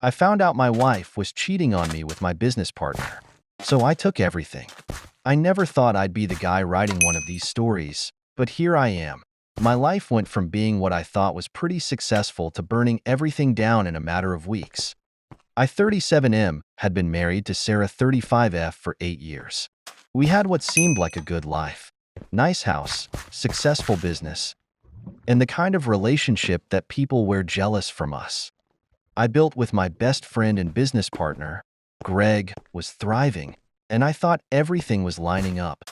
I found out my wife was cheating on me with my business partner. So I took everything. I never thought I'd be the guy writing one of these stories, but here I am. My life went from being what I thought was pretty successful to burning everything down in a matter of weeks. I 37M had been married to Sarah 35F for 8 years. We had what seemed like a good life. Nice house, successful business, and the kind of relationship that people were jealous from us. I built with my best friend and business partner. Greg was thriving, and I thought everything was lining up.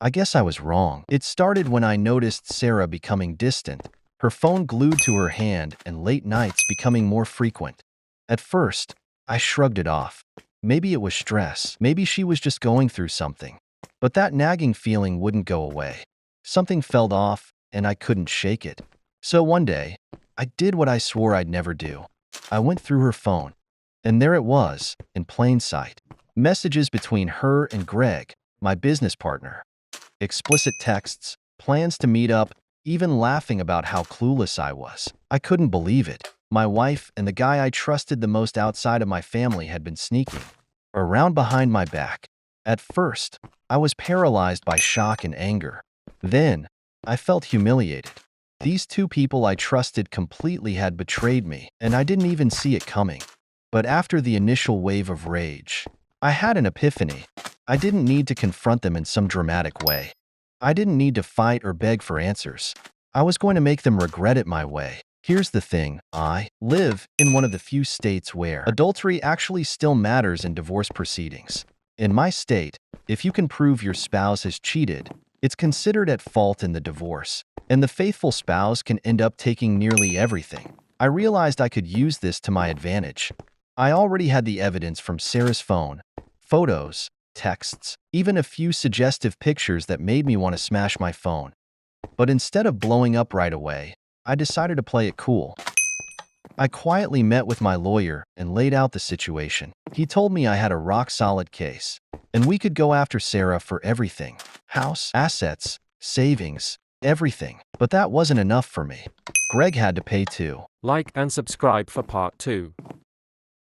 I guess I was wrong. It started when I noticed Sarah becoming distant, her phone glued to her hand, and late nights becoming more frequent. At first, I shrugged it off. Maybe it was stress. Maybe she was just going through something. But that nagging feeling wouldn't go away. Something felt off, and I couldn't shake it. So one day, I did what I swore I'd never do. I went through her phone, and there it was, in plain sight. Messages between her and Greg, my business partner. Explicit texts, plans to meet up, even laughing about how clueless I was. I couldn't believe it. My wife and the guy I trusted the most outside of my family had been sneaking around behind my back. At first, I was paralyzed by shock and anger. Then, I felt humiliated. These two people I trusted completely had betrayed me, and I didn't even see it coming. But after the initial wave of rage, I had an epiphany. I didn't need to confront them in some dramatic way. I didn't need to fight or beg for answers. I was going to make them regret it my way. Here's the thing, I live in one of the few states where adultery actually still matters in divorce proceedings. In my state, if you can prove your spouse has cheated, it's considered at fault in the divorce, and the faithful spouse can end up taking nearly everything. I realized I could use this to my advantage. I already had the evidence from Sarah's phone, photos, texts, even a few suggestive pictures that made me want to smash my phone. But instead of blowing up right away, I decided to play it cool. I quietly met with my lawyer and laid out the situation. He told me I had a rock-solid case, and we could go after Sarah for everything. House, assets, savings, everything. But that wasn't enough for me. Greg had to pay too. Like and subscribe for part 2.